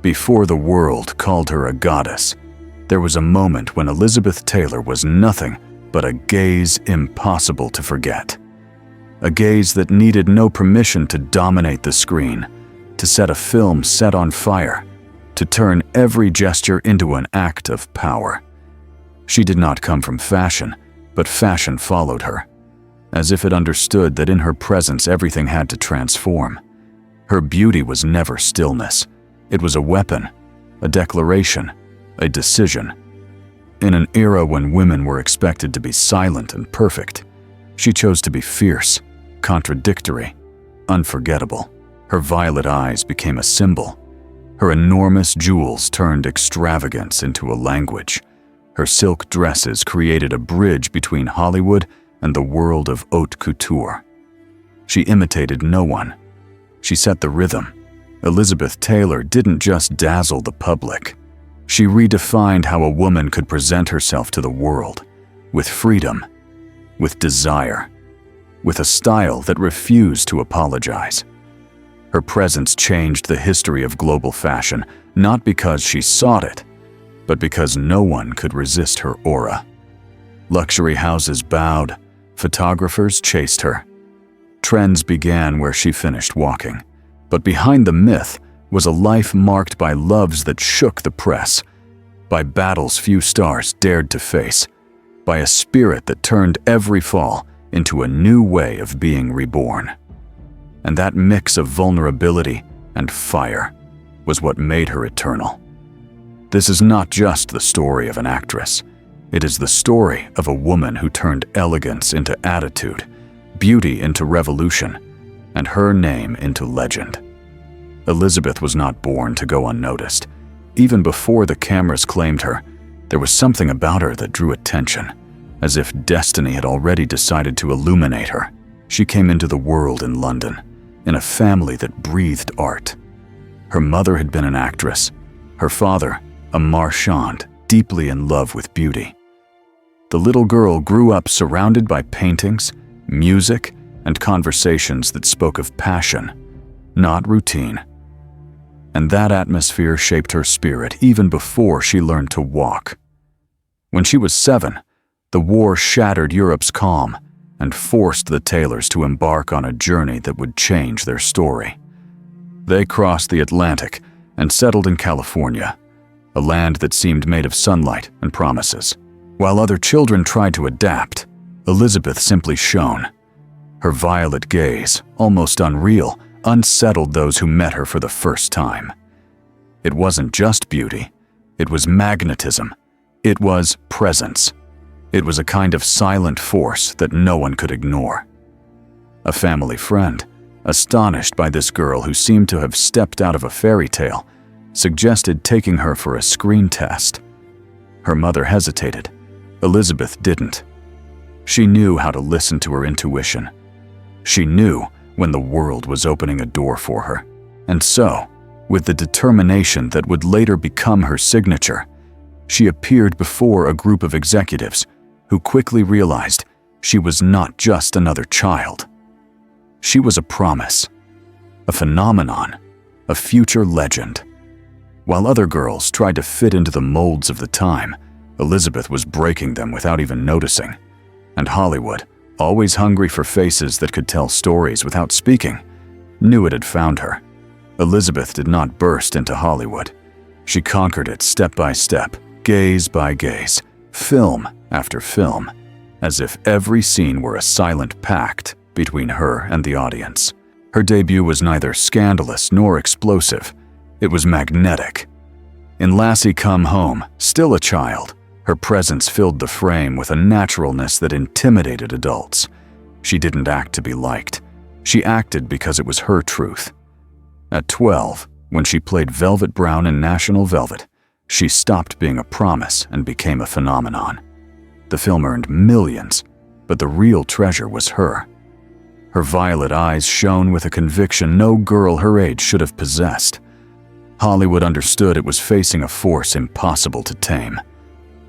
Before the world called her a goddess, there was a moment when Elizabeth Taylor was nothing but a gaze impossible to forget. A gaze that needed no permission to dominate the screen, to set a film set on fire, to turn every gesture into an act of power. She did not come from fashion, but fashion followed her, as if it understood that in her presence everything had to transform. Her beauty was never stillness. It was a weapon, a declaration, a decision. In an era when women were expected to be silent and perfect, she chose to be fierce, contradictory, unforgettable. Her violet eyes became a symbol. Her enormous jewels turned extravagance into a language. Her silk dresses created a bridge between Hollywood and the world of haute couture. She imitated no one. She set the rhythm. Elizabeth Taylor didn't just dazzle the public. She redefined how a woman could present herself to the world, with freedom, with desire, with a style that refused to apologize. Her presence changed the history of global fashion, not because she sought it, but because no one could resist her aura. Luxury houses bowed, photographers chased her. Trends began where she finished walking. But behind the myth was a life marked by loves that shook the press, by battles few stars dared to face, by a spirit that turned every fall into a new way of being reborn. And that mix of vulnerability and fire was what made her eternal. This is not just the story of an actress. It is the story of a woman who turned elegance into attitude, beauty into revolution, and her name into legend. Elizabeth was not born to go unnoticed. Even before the cameras claimed her, there was something about her that drew attention, as if destiny had already decided to illuminate her. She came into the world in London, in a family that breathed art. Her mother had been an actress, her father a marchand, deeply in love with beauty. The little girl grew up surrounded by paintings, music, and conversations that spoke of passion, not routine. And that atmosphere shaped her spirit even before she learned to walk. When she was 7, the war shattered Europe's calm and forced the Taylors to embark on a journey that would change their story. They crossed the Atlantic and settled in California, a land that seemed made of sunlight and promises. While other children tried to adapt, Elizabeth simply shone. Her violet gaze, almost unreal, unsettled those who met her for the first time. It wasn't just beauty, it was magnetism. It was presence. It was a kind of silent force that no one could ignore. A family friend, astonished by this girl who seemed to have stepped out of a fairy tale, suggested taking her for a screen test. Her mother hesitated. Elizabeth didn't. She knew how to listen to her intuition. She knew when the world was opening a door for her. And so, with the determination that would later become her signature, she appeared before a group of executives who quickly realized she was not just another child. She was a promise, a phenomenon, a future legend. While other girls tried to fit into the molds of the time, Elizabeth was breaking them without even noticing. And Hollywood, always hungry for faces that could tell stories without speaking, knew it had found her. Elizabeth did not burst into Hollywood. She conquered it step by step, gaze by gaze, film after film, as if every scene were a silent pact between her and the audience. Her debut was neither scandalous nor explosive. It was magnetic. In Lassie Come Home, still a child, her presence filled the frame with a naturalness that intimidated adults. She didn't act to be liked. She acted because it was her truth. At 12, when she played Velvet Brown in National Velvet, she stopped being a promise and became a phenomenon. The film earned millions, but the real treasure was her. Her violet eyes shone with a conviction no girl her age should have possessed. Hollywood understood it was facing a force impossible to tame.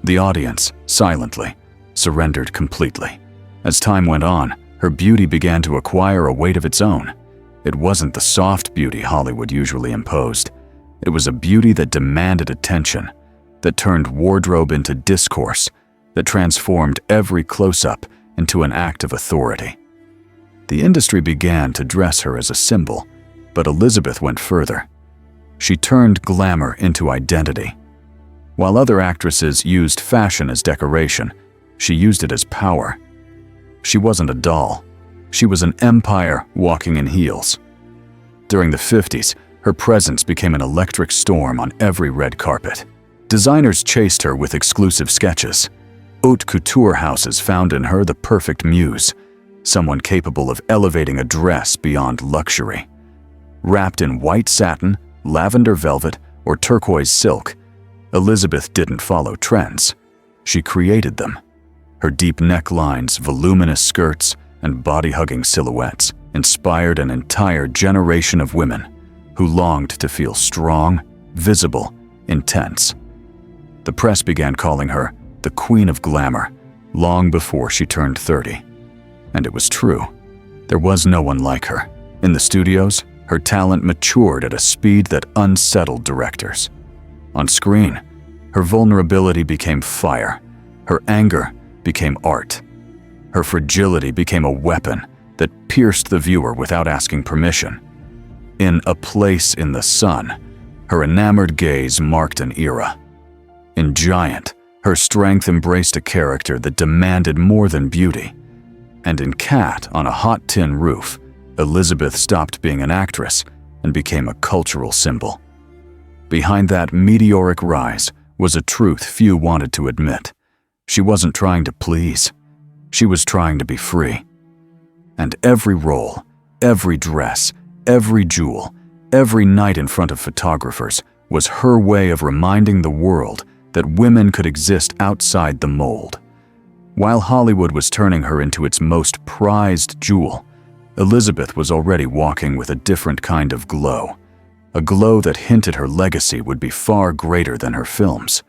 The audience, silently, surrendered completely. As time went on, her beauty began to acquire a weight of its own. It wasn't the soft beauty Hollywood usually imposed. It was a beauty that demanded attention, that turned wardrobe into discourse, that transformed every close-up into an act of authority. The industry began to dress her as a symbol, but Elizabeth went further. She turned glamour into identity. While other actresses used fashion as decoration, she used it as power. She wasn't a doll. She was an empire walking in heels. During the 50s, her presence became an electric storm on every red carpet. Designers chased her with exclusive sketches. Haute couture houses found in her the perfect muse, someone capable of elevating a dress beyond luxury. Wrapped in white satin, lavender velvet, or turquoise silk, Elizabeth didn't follow trends. She created them. Her deep necklines, voluminous skirts, and body-hugging silhouettes inspired an entire generation of women who longed to feel strong, visible, intense. The press began calling her the Queen of Glamour long before she turned 30. And it was true. There was no one like her. In the studios, her talent matured at a speed that unsettled directors. On screen, her vulnerability became fire. Her anger became art. Her fragility became a weapon that pierced the viewer without asking permission. In A Place in the Sun, her enamored gaze marked an era. In Giant, her strength embraced a character that demanded more than beauty. And in Cat on a Hot Tin Roof, Elizabeth stopped being an actress and became a cultural symbol. Behind that meteoric rise was a truth few wanted to admit. She wasn't trying to please. She was trying to be free. And every role, every dress, every jewel, every night in front of photographers was her way of reminding the world that women could exist outside the mold. While Hollywood was turning her into its most prized jewel, Elizabeth was already walking with a different kind of glow. A glow that hinted her legacy would be far greater than her films.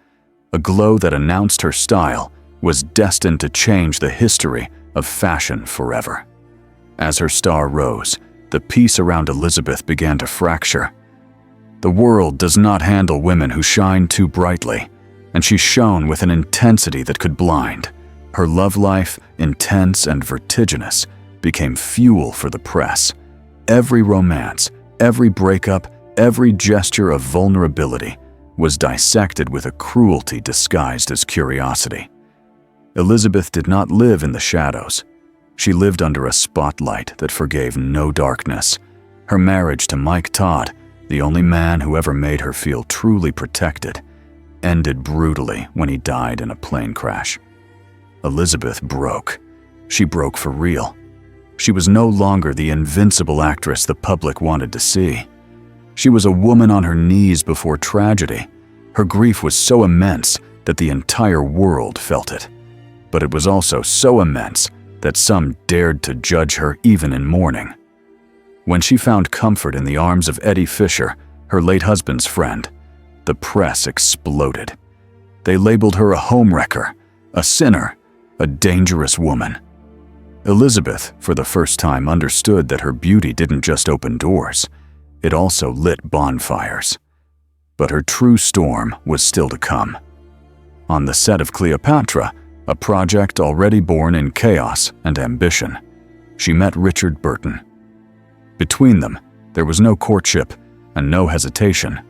A glow that announced her style was destined to change the history of fashion forever. As her star rose, the peace around Elizabeth began to fracture. The world does not handle women who shine too brightly, and she shone with an intensity that could blind. Her love life, intense and vertiginous, became fuel for the press. Every romance, every breakup, every gesture of vulnerability was dissected with a cruelty disguised as curiosity. Elizabeth did not live in the shadows. She lived under a spotlight that forgave no darkness. Her marriage to Mike Todd, the only man who ever made her feel truly protected, ended brutally when he died in a plane crash. Elizabeth broke. She broke for real. She was no longer the invincible actress the public wanted to see. She was a woman on her knees before tragedy. Her grief was so immense that the entire world felt it. But it was also so immense that some dared to judge her even in mourning. When she found comfort in the arms of Eddie Fisher, her late husband's friend, the press exploded. They labeled her a homewrecker, a sinner, a dangerous woman. Elizabeth, for the first time, understood that her beauty didn't just open doors, it also lit bonfires. But her true storm was still to come. On the set of Cleopatra, a project already born in chaos and ambition, she met Richard Burton. Between them, there was no courtship and no hesitation.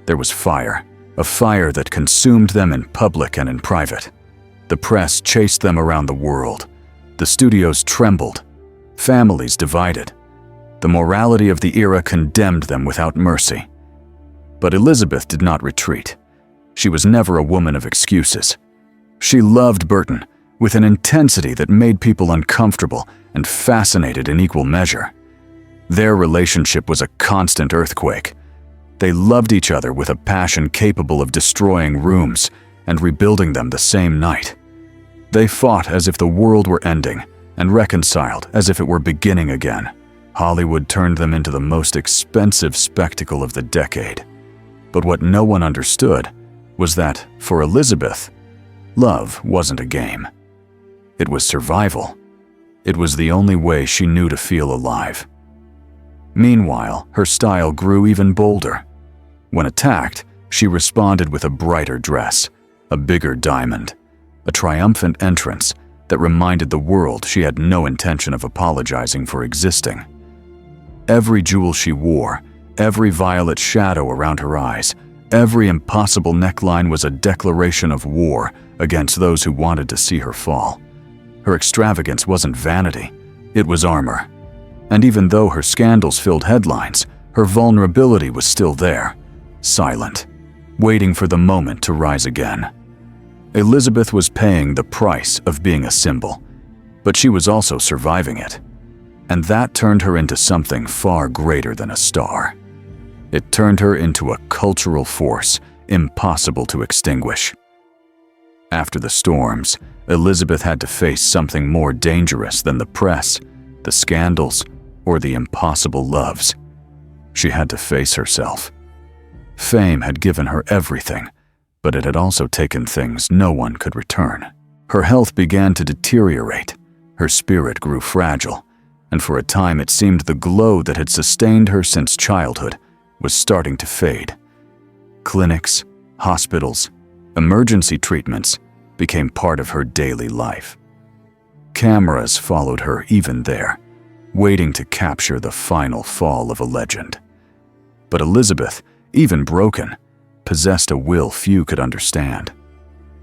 There was fire, a fire that consumed them in public and in private. The press chased them around the world. The studios trembled. Families divided. The morality of the era condemned them without mercy. But Elizabeth did not retreat. She was never a woman of excuses. She loved Burton with an intensity that made people uncomfortable and fascinated in equal measure. Their relationship was a constant earthquake. They loved each other with a passion capable of destroying rooms and rebuilding them the same night. They fought as if the world were ending and reconciled as if it were beginning again. Hollywood turned them into the most expensive spectacle of the decade. But what no one understood was that, for Elizabeth, love wasn't a game. It was survival. It was the only way she knew to feel alive. Meanwhile, her style grew even bolder. When attacked, she responded with a brighter dress, a bigger diamond, a triumphant entrance that reminded the world she had no intention of apologizing for existing. Every jewel she wore, every violet shadow around her eyes, every impossible neckline was a declaration of war against those who wanted to see her fall. Her extravagance wasn't vanity, it was armor. And even though her scandals filled headlines, her vulnerability was still there, silent, waiting for the moment to rise again. Elizabeth was paying the price of being a symbol, but she was also surviving it. And that turned her into something far greater than a star. It turned her into a cultural force impossible to extinguish. After the storms, Elizabeth had to face something more dangerous than the press, the scandals, or the impossible loves. She had to face herself. Fame had given her everything, but it had also taken things no one could return. Her health began to deteriorate, her spirit grew fragile, and for a time it seemed the glow that had sustained her since childhood was starting to fade. Clinics, hospitals, emergency treatments became part of her daily life. Cameras followed her even there, waiting to capture the final fall of a legend. But Elizabeth, even broken, possessed a will few could understand.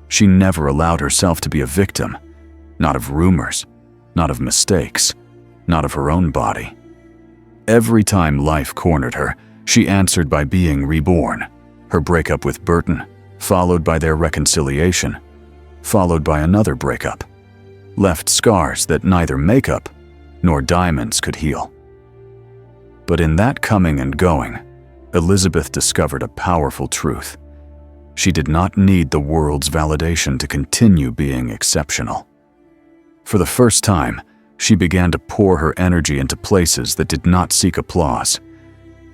She never allowed herself to be a victim, not of rumors, not of mistakes, not of her own body. Every time life cornered her, she answered by being reborn. Her breakup with Burton, followed by their reconciliation, followed by another breakup, left scars that neither makeup nor diamonds could heal. But in that coming and going, Elizabeth discovered a powerful truth. She did not need the world's validation to continue being exceptional. For the first time, she began to pour her energy into places that did not seek applause.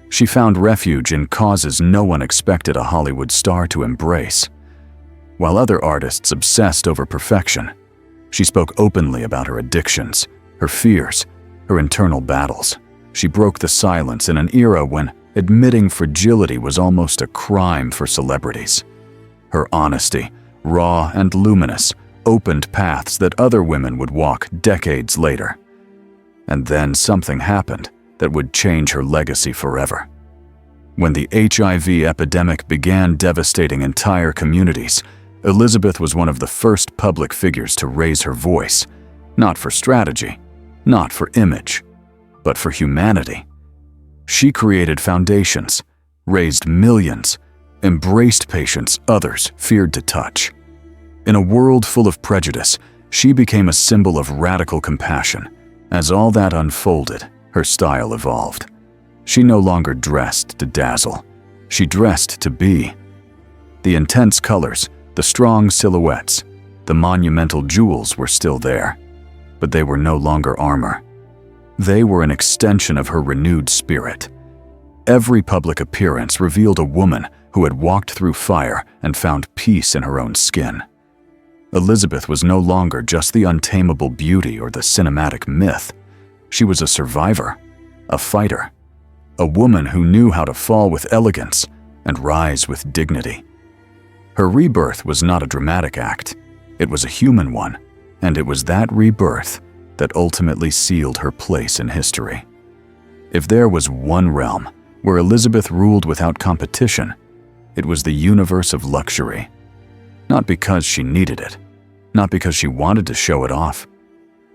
She found refuge in causes no one expected a Hollywood star to embrace. While other artists obsessed over perfection, she spoke openly about her addictions, her fears, her internal battles. She broke the silence in an era when admitting fragility was almost a crime for celebrities. Her honesty, raw and luminous, opened paths that other women would walk decades later. And then something happened that would change her legacy forever. When the HIV epidemic began devastating entire communities, Elizabeth was one of the first public figures to raise her voice, not for strategy, not for image, but for humanity. She created foundations, raised millions, embraced patients others feared to touch. In a world full of prejudice, she became a symbol of radical compassion. As all that unfolded, her style evolved. She no longer dressed to dazzle. She dressed to be. The intense colors, the strong silhouettes, the monumental jewels were still there, but they were no longer armor. They were an extension of her renewed spirit. Every public appearance revealed a woman who had walked through fire and found peace in her own skin. Elizabeth was no longer just the untamable beauty or the cinematic myth. She was a survivor, a fighter, a woman who knew how to fall with elegance and rise with dignity. Her rebirth was not a dramatic act. It was a human one, and it was that rebirth that ultimately sealed her place in history. If there was one realm where Elizabeth ruled without competition, it was the universe of luxury. Not because she needed it, not because she wanted to show it off,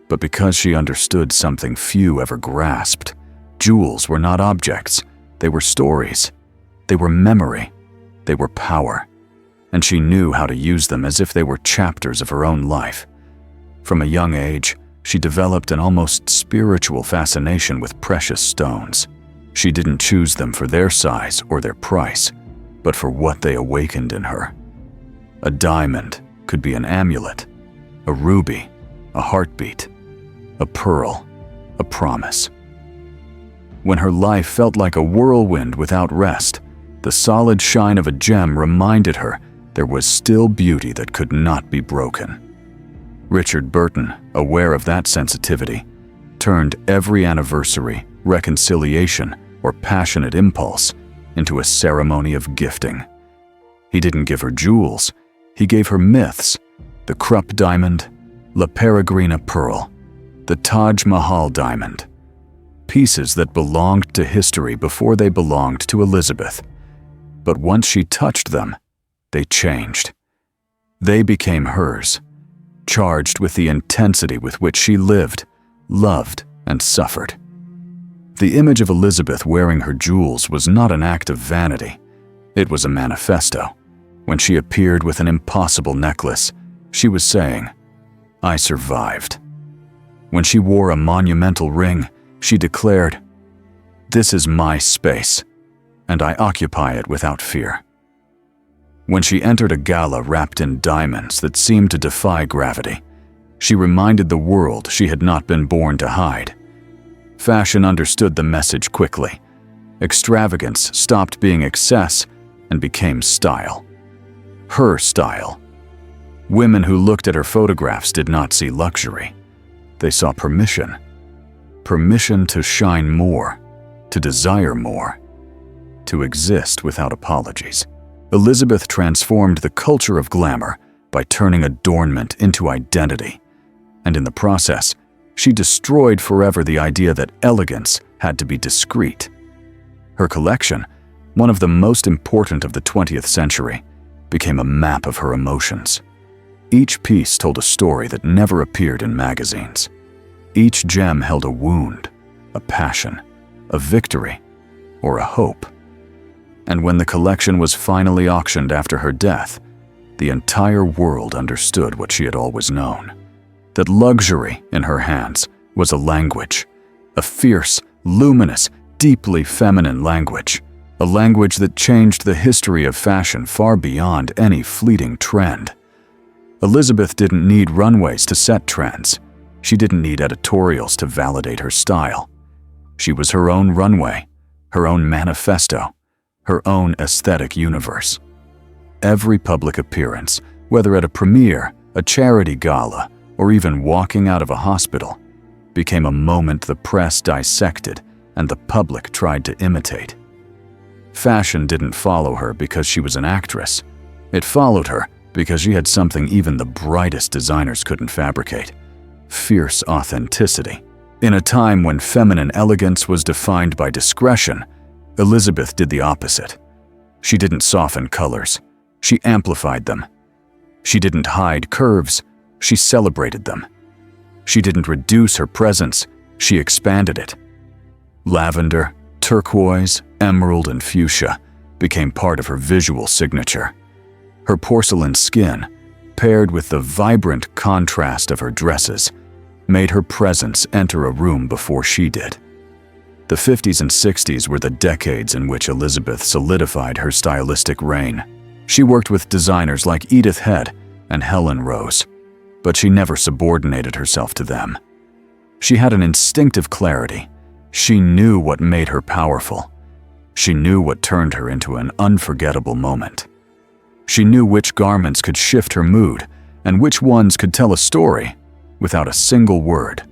but because she understood something few ever grasped. Jewels were not objects, they were stories. They were memory, they were power, and she knew how to use them as if they were chapters of her own life. From a young age, she developed an almost spiritual fascination with precious stones. She didn't choose them for their size or their price, but for what they awakened in her. A diamond could be an amulet, a ruby, a heartbeat, a pearl, a promise. When her life felt like a whirlwind without rest, the solid shine of a gem reminded her there was still beauty that could not be broken. Richard Burton, aware of that sensitivity, turned every anniversary, reconciliation, or passionate impulse into a ceremony of gifting. He didn't give her jewels, he gave her myths: the Krupp diamond, La Peregrina pearl, the Taj Mahal diamond. Pieces that belonged to history before they belonged to Elizabeth. But once she touched them, they changed. They became hers, charged with the intensity with which she lived, loved, and suffered. The image of Elizabeth wearing her jewels was not an act of vanity. It was a manifesto. When she appeared with an impossible necklace, she was saying, "I survived." When she wore a monumental ring, she declared, "This is my space, and I occupy it without fear." When she entered a gala wrapped in diamonds that seemed to defy gravity, she reminded the world she had not been born to hide. Fashion understood the message quickly. Extravagance stopped being excess and became style. Her style. Women who looked at her photographs did not see luxury. They saw permission. Permission to shine more, to desire more, to exist without apologies. Elizabeth transformed the culture of glamour by turning adornment into identity. And in the process, she destroyed forever the idea that elegance had to be discreet. Her collection, one of the most important of the 20th century, became a map of her emotions. Each piece told a story that never appeared in magazines. Each gem held a wound, a passion, a victory, or a hope. And when the collection was finally auctioned after her death, the entire world understood what she had always known: that luxury in her hands was a language, a fierce, luminous, deeply feminine language, a language that changed the history of fashion far beyond any fleeting trend. Elizabeth didn't need runways to set trends. She didn't need editorials to validate her style. She was her own runway, her own manifesto, her own aesthetic universe. Every public appearance, whether at a premiere, a charity gala, or even walking out of a hospital, became a moment the press dissected and the public tried to imitate. Fashion didn't follow her because she was an actress. It followed her because she had something even the brightest designers couldn't fabricate: fierce authenticity. In a time when feminine elegance was defined by discretion, Elizabeth did the opposite. She didn't soften colors, she amplified them. She didn't hide curves, she celebrated them. She didn't reduce her presence, she expanded it. Lavender, turquoise, emerald, and fuchsia became part of her visual signature. Her porcelain skin, paired with the vibrant contrast of her dresses, made her presence enter a room before she did. The 50s and 60s were the decades in which Elizabeth solidified her stylistic reign. She worked with designers like Edith Head and Helen Rose, but she never subordinated herself to them. She had an instinctive clarity. She knew what made her powerful. She knew what turned her into an unforgettable moment. She knew which garments could shift her mood and which ones could tell a story without a single word.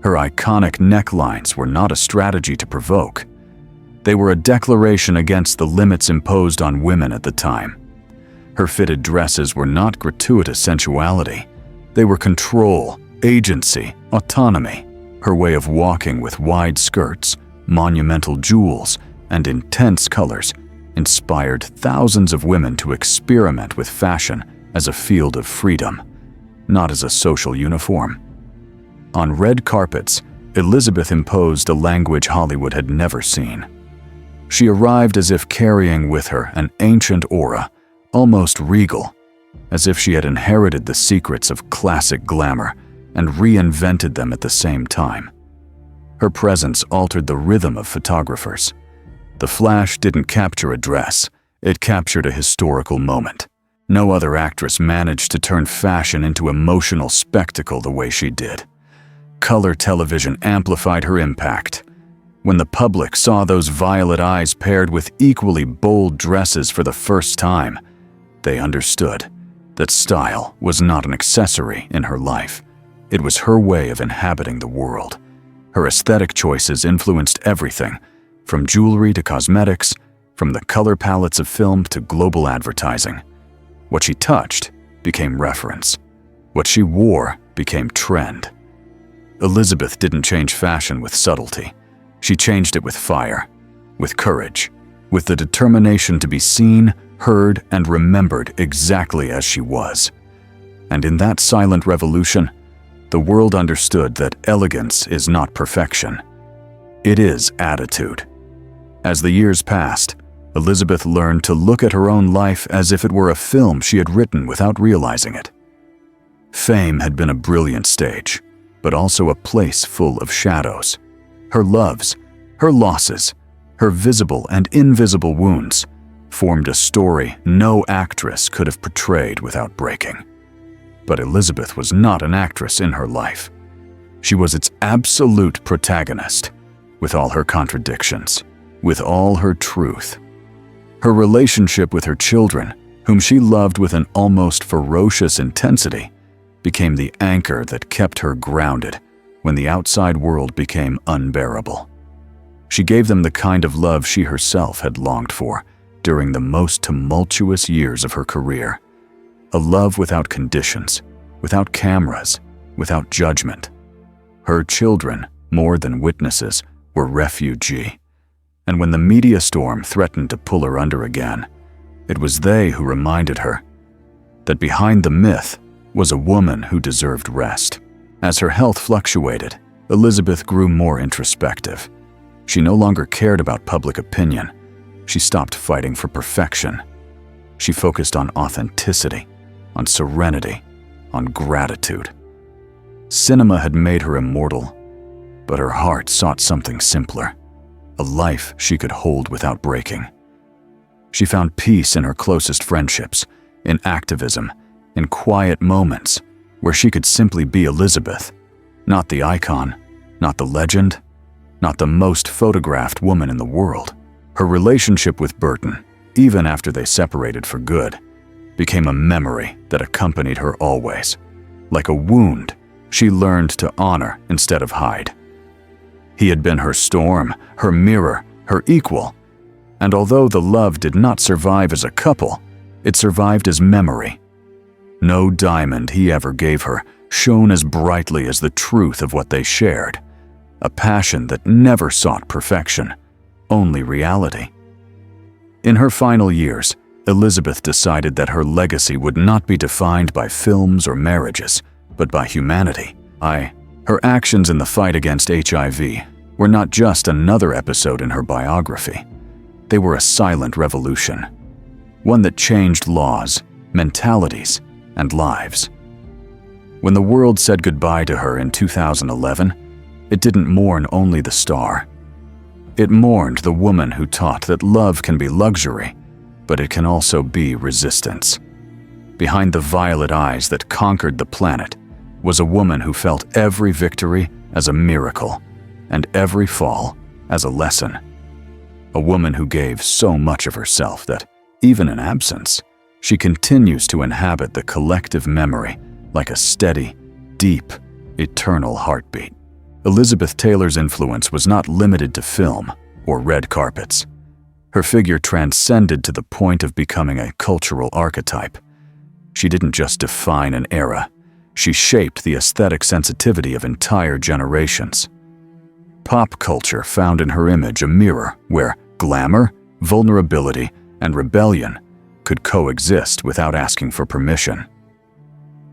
Her iconic necklines were not a strategy to provoke. They were a declaration against the limits imposed on women at the time. Her fitted dresses were not gratuitous sensuality. They were control, agency, autonomy. Her way of walking with wide skirts, monumental jewels, and intense colors inspired thousands of women to experiment with fashion as a field of freedom, not as a social uniform. On red carpets, Elizabeth imposed a language Hollywood had never seen. She arrived as if carrying with her an ancient aura, almost regal, as if she had inherited the secrets of classic glamour and reinvented them at the same time. Her presence altered the rhythm of photographers. The flash didn't capture a dress, it captured a historical moment. No other actress managed to turn fashion into emotional spectacle the way she did. Color television amplified her impact. When the public saw those violet eyes paired with equally bold dresses for the first time, they understood that style was not an accessory in her life. It was her way of inhabiting the world. Her aesthetic choices influenced everything, from jewelry to cosmetics, from the color palettes of film to global advertising. What she touched became reference. What she wore became trend. Elizabeth didn't change fashion with subtlety. She changed it with fire, with courage, with the determination to be seen, heard, and remembered exactly as she was. And in that silent revolution, the world understood that elegance is not perfection. It is attitude. As the years passed, Elizabeth learned to look at her own life as if it were a film she had written without realizing it. Fame had been a brilliant stage, but also a place full of shadows. Her loves, her losses, her visible and invisible wounds formed a story no actress could have portrayed without breaking. But Elizabeth was not an actress in her life. She was its absolute protagonist, with all her contradictions, with all her truth. Her relationship with her children, whom she loved with an almost ferocious intensity, became the anchor that kept her grounded when the outside world became unbearable. She gave them the kind of love she herself had longed for during the most tumultuous years of her career. A love without conditions, without cameras, without judgment. Her children, more than witnesses, were refugee. And when the media storm threatened to pull her under again, it was they who reminded her that behind the myth was a woman who deserved rest. As her health fluctuated, Elizabeth grew more introspective. She no longer cared about public opinion. She stopped fighting for perfection. She focused on authenticity, on serenity, on gratitude. Cinema had made her immortal, but her heart sought something simpler, a life she could hold without breaking. She found peace in her closest friendships, in activism, in quiet moments where she could simply be Elizabeth, not the icon, not the legend, not the most photographed woman in the world. Her relationship with Burton, even after they separated for good, became a memory that accompanied her always. Like a wound, she learned to honor instead of hide. He had been her storm, her mirror, her equal, and although the love did not survive as a couple, it survived as memory. No diamond he ever gave her shone as brightly as the truth of what they shared, a passion that never sought perfection, only reality. In her final years, Elizabeth decided that her legacy would not be defined by films or marriages, but by humanity. Her actions in the fight against HIV were not just another episode in her biography. They were a silent revolution, one that changed laws, mentalities, and lives. When the world said goodbye to her in 2011, it didn't mourn only the star. It mourned the woman who taught that love can be luxury, but it can also be resistance. Behind the violet eyes that conquered the planet was a woman who felt every victory as a miracle and every fall as a lesson. A woman who gave so much of herself that, even in absence, she continues to inhabit the collective memory like a steady, deep, eternal heartbeat. Elizabeth Taylor's influence was not limited to film or red carpets. Her figure transcended to the point of becoming a cultural archetype. She didn't just define an era, she shaped the aesthetic sensitivity of entire generations. Pop culture found in her image a mirror where glamour, vulnerability, and rebellion could coexist without asking for permission.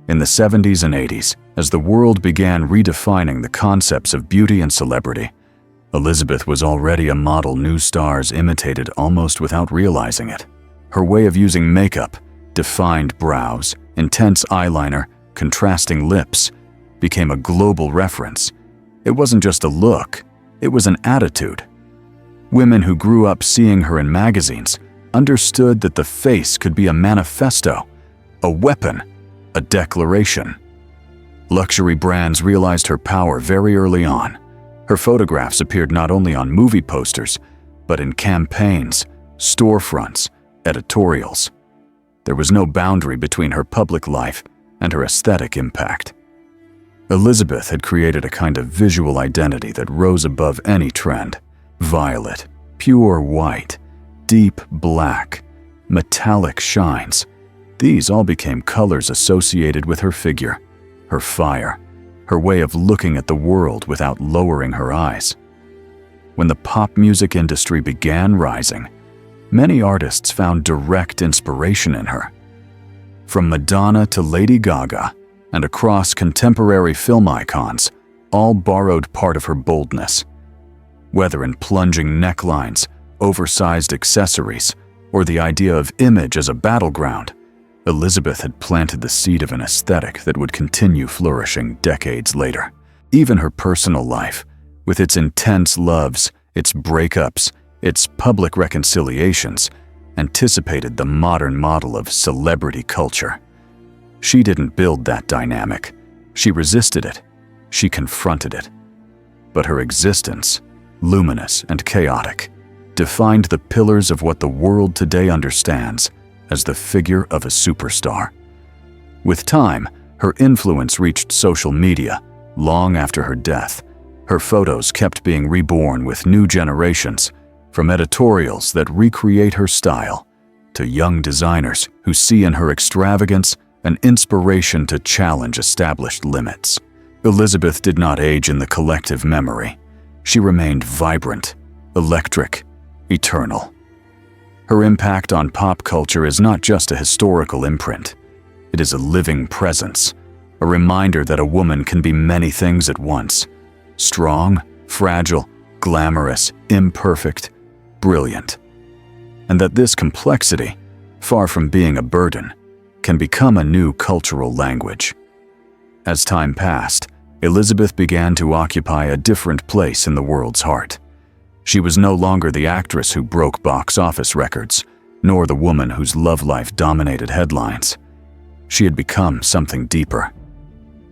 In the 70s and 80s, as the world began redefining the concepts of beauty and celebrity, Elizabeth was already a model new stars imitated almost without realizing it. Her way of using makeup, defined brows, intense eyeliner, contrasting lips, became a global reference. It wasn't just a look, it was an attitude. Women who grew up seeing her in magazines understood that the face could be a manifesto, a weapon, a declaration. Luxury brands realized her power very early on. Her photographs appeared not only on movie posters, but in campaigns, storefronts, editorials. There was no boundary between her public life and her aesthetic impact. Elizabeth had created a kind of visual identity that rose above any trend. Violet, pure white, deep black, metallic shines. These all became colors associated with her figure, her fire, her way of looking at the world without lowering her eyes. When the pop music industry began rising, many artists found direct inspiration in her. From Madonna to Lady Gaga and across contemporary film icons, all borrowed part of her boldness. Whether in plunging necklines, oversized accessories, or the idea of image as a battleground, Elizabeth had planted the seed of an aesthetic that would continue flourishing decades later. Even her personal life, with its intense loves, its breakups, its public reconciliations, anticipated the modern model of celebrity culture. She didn't build that dynamic. She resisted it. She confronted it. But her existence, luminous and chaotic, defined the pillars of what the world today understands as the figure of a superstar. With time, her influence reached social media long after her death. Her photos kept being reborn with new generations, from editorials that recreate her style to young designers who see in her extravagance an inspiration to challenge established limits. Elizabeth did not age in the collective memory. She remained vibrant, electric, eternal. Her impact on pop culture is not just a historical imprint. It is a living presence, a reminder that a woman can be many things at once: strong, fragile, glamorous, imperfect, brilliant. And that this complexity, far from being a burden, can become a new cultural language. As time passed, Elizabeth began to occupy a different place in the world's heart. She was no longer the actress who broke box office records, nor the woman whose love life dominated headlines. She had become something deeper,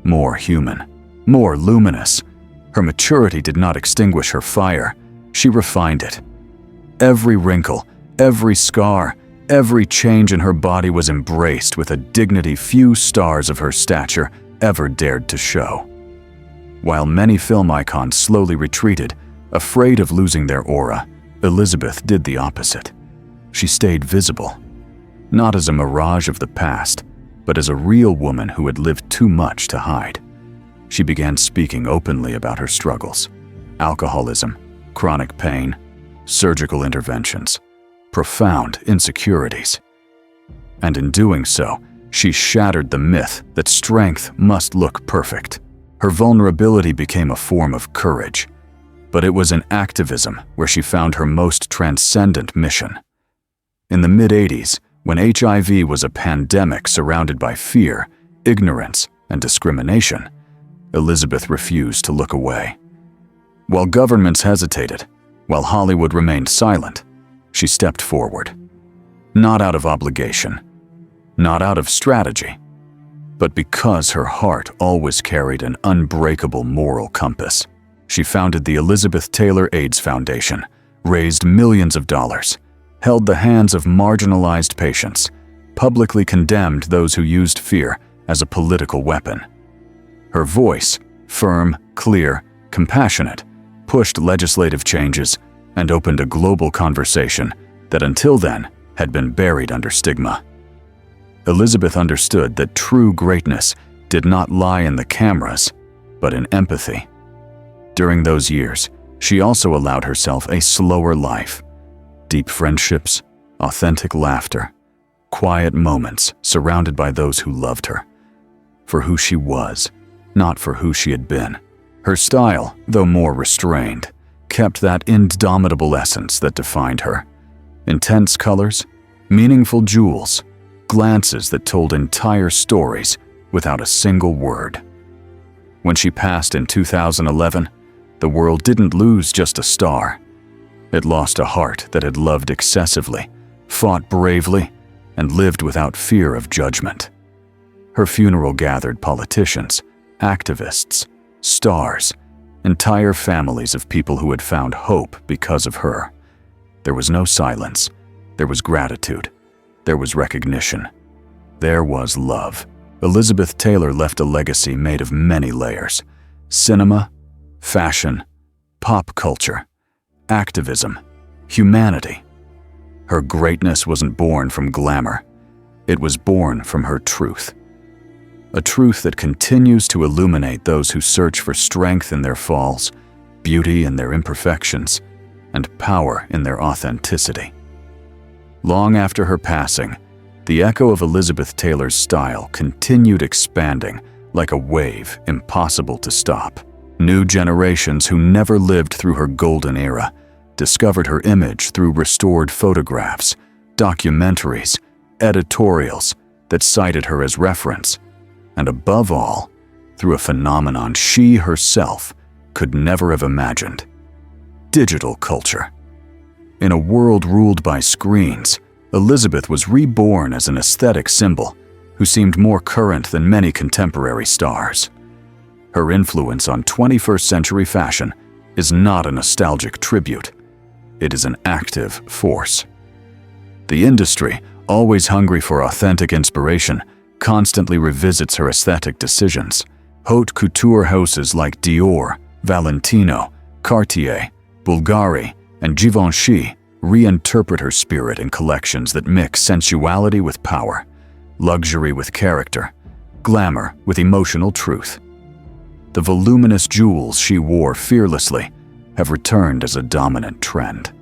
more human, more luminous. Her maturity did not extinguish her fire, she refined it. Every wrinkle, every scar, every change in her body was embraced with a dignity few stars of her stature ever dared to show. While many film icons slowly retreated, afraid of losing their aura, Elizabeth did the opposite. She stayed visible, not as a mirage of the past, but as a real woman who had lived too much to hide. She began speaking openly about her struggles: alcoholism, chronic pain, surgical interventions, profound insecurities. And in doing so, she shattered the myth that strength must look perfect. Her vulnerability became a form of courage, but it was in activism where she found her most transcendent mission. In the mid-'80s, when HIV was a pandemic surrounded by fear, ignorance, and discrimination, Elizabeth refused to look away. While governments hesitated, while Hollywood remained silent, she stepped forward. Not out of obligation, not out of strategy, but because her heart always carried an unbreakable moral compass. She founded the Elizabeth Taylor AIDS Foundation, raised millions of dollars, held the hands of marginalized patients, publicly condemned those who used fear as a political weapon. Her voice, firm, clear, compassionate, pushed legislative changes and opened a global conversation that until then had been buried under stigma. Elizabeth understood that true greatness did not lie in the cameras, but in empathy. During those years, she also allowed herself a slower life: deep friendships, authentic laughter, quiet moments surrounded by those who loved her, for who she was, not for who she had been. Her style, though more restrained, kept that indomitable essence that defined her: intense colors, meaningful jewels, glances that told entire stories without a single word. When she passed in 2011, the world didn't lose just a star. It lost a heart that had loved excessively, fought bravely, and lived without fear of judgment. Her funeral gathered politicians, activists, stars, entire families of people who had found hope because of her. There was no silence. There was gratitude. There was recognition. There was love. Elizabeth Taylor left a legacy made of many layers: cinema, fashion, pop culture, activism, humanity. Her greatness wasn't born from glamour. It was born from her truth. A truth that continues to illuminate those who search for strength in their falls, beauty in their imperfections, and power in their authenticity. Long after her passing, the echo of Elizabeth Taylor's style continued expanding like a wave impossible to stop. New generations who never lived through her golden era discovered her image through restored photographs, documentaries, editorials that cited her as reference, and above all, through a phenomenon she herself could never have imagined: digital culture. In a world ruled by screens, Elizabeth was reborn as an aesthetic symbol who seemed more current than many contemporary stars. Her influence on 21st century fashion is not a nostalgic tribute. It is an active force. The industry, always hungry for authentic inspiration, constantly revisits her aesthetic decisions. Haute couture houses like Dior, Valentino, Cartier, Bulgari, and Givenchy reinterpret her spirit in collections that mix sensuality with power, luxury with character, glamour with emotional truth. The voluminous jewels she wore fearlessly have returned as a dominant trend.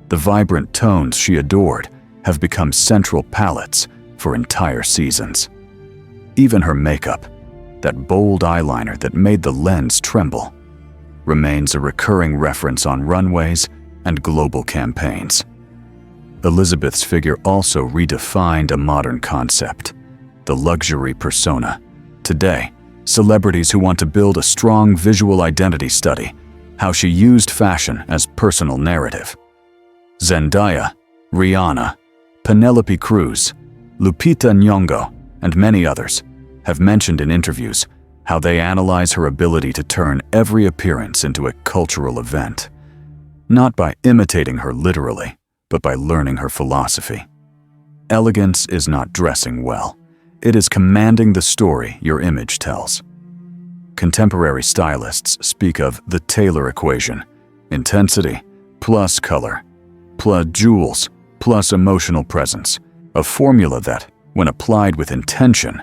The vibrant tones she adored have become central palettes for entire seasons. Even her makeup, that bold eyeliner that made the lens tremble, remains a recurring reference on runways and global campaigns. Elizabeth's figure also redefined a modern concept: the luxury persona. Today, celebrities who want to build a strong visual identity study how she used fashion as personal narrative. Zendaya, Rihanna, Penelope Cruz, Lupita Nyong'o, and many others have mentioned in interviews how they analyze her ability to turn every appearance into a cultural event, not by imitating her literally, but by learning her philosophy. Elegance is not dressing well. It is commanding the story your image tells. Contemporary stylists speak of the Taylor equation: intensity plus color plus jewels plus emotional presence, a formula that, when applied with intention,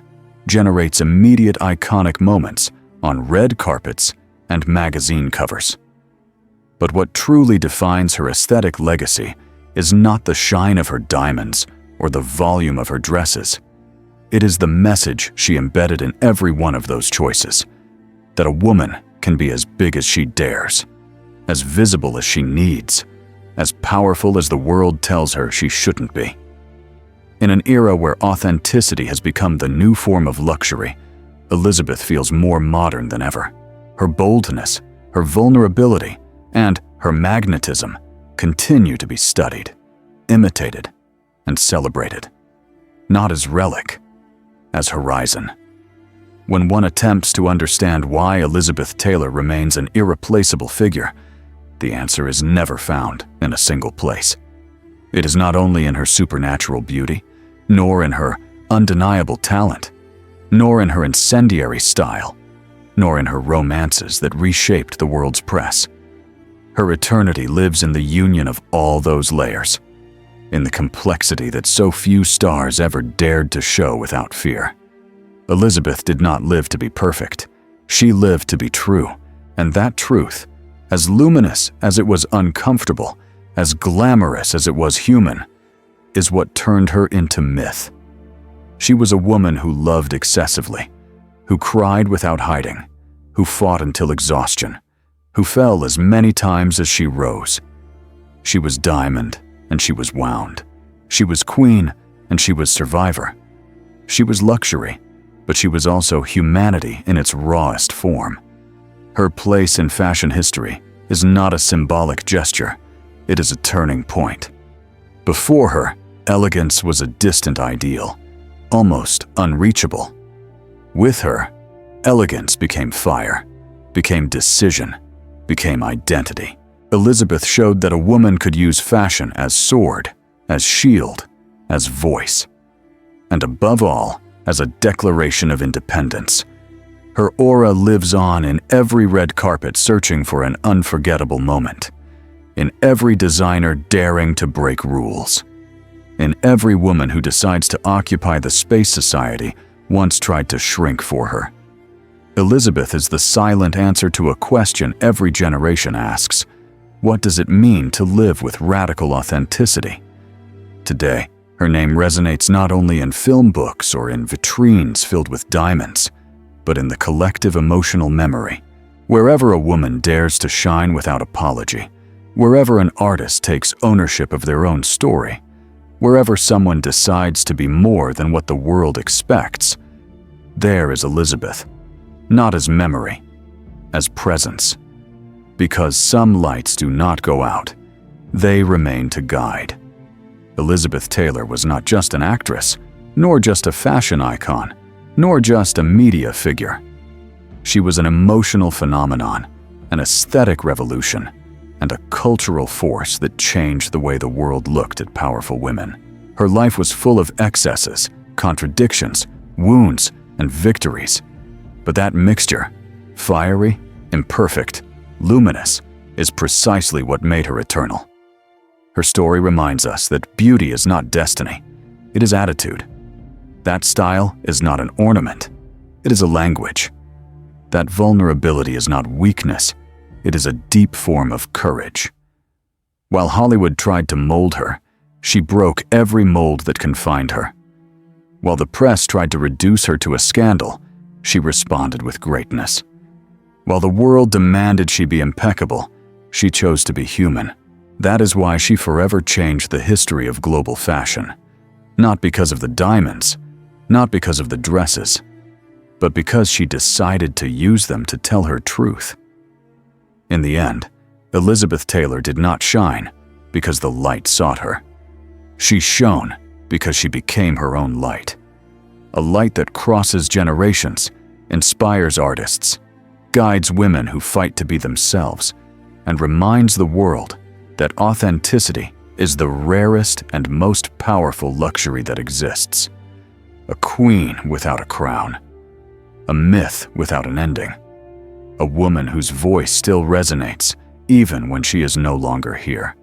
generates immediate iconic moments on red carpets and magazine covers. But what truly defines her aesthetic legacy is not the shine of her diamonds or the volume of her dresses. It is the message she embedded in every one of those choices: that a woman can be as big as she dares, as visible as she needs, as powerful as the world tells her she shouldn't be. In an era where authenticity has become the new form of luxury, Elizabeth feels more modern than ever. Her boldness, her vulnerability, and her magnetism continue to be studied, imitated, and celebrated, not as relic, as horizon. When one attempts to understand why Elizabeth Taylor remains an irreplaceable figure, the answer is never found in a single place. It is not only in her supernatural beauty, nor in her undeniable talent, nor in her incendiary style, nor in her romances that reshaped the world's press. Her eternity lives in the union of all those layers, in the complexity that so few stars ever dared to show without fear. Elizabeth did not live to be perfect. She lived to be true, and that truth, as luminous as it was uncomfortable, as glamorous as it was human, is what turned her into myth. She was a woman who loved excessively, who cried without hiding, who fought until exhaustion, who fell as many times as she rose. She was diamond and she was wound. She was queen and she was survivor. She was luxury, but she was also humanity in its rawest form. Her place in fashion history is not a symbolic gesture, it is a turning point. Before her, elegance was a distant ideal, almost unreachable. With her, elegance became fire, became decision, became identity. Elizabeth showed that a woman could use fashion as sword, as shield, as voice, and above all, as a declaration of independence. Her aura lives on in every red carpet searching for an unforgettable moment, in every designer daring to break rules, in every woman who decides to occupy the space society once tried to shrink for her. Elizabeth is the silent answer to a question every generation asks: what does it mean to live with radical authenticity? Today, her name resonates not only in film books or in vitrines filled with diamonds, but in the collective emotional memory. Wherever a woman dares to shine without apology, wherever an artist takes ownership of their own story, wherever someone decides to be more than what the world expects, there is Elizabeth, not as memory, as presence. Because some lights do not go out, they remain to guide. Elizabeth Taylor was not just an actress, nor just a fashion icon, nor just a media figure. She was an emotional phenomenon, an aesthetic revolution, and a cultural force that changed the way the world looked at powerful women. Her life was full of excesses, contradictions, wounds, and victories. But that mixture, fiery, imperfect, luminous, is precisely what made her eternal. Her story reminds us that beauty is not destiny, it is attitude. That style is not an ornament, it is a language. That vulnerability is not weakness, it is a deep form of courage. While Hollywood tried to mold her, she broke every mold that confined her. While the press tried to reduce her to a scandal, she responded with greatness. While the world demanded she be impeccable, she chose to be human. That is why she forever changed the history of global fashion. Not because of the diamonds, not because of the dresses, but because she decided to use them to tell her truth. In the end, Elizabeth Taylor did not shine because the light sought her. She shone because she became her own light. A light that crosses generations, inspires artists, guides women who fight to be themselves, and reminds the world that authenticity is the rarest and most powerful luxury that exists. A queen without a crown. A myth without an ending. A woman whose voice still resonates even when she is no longer here.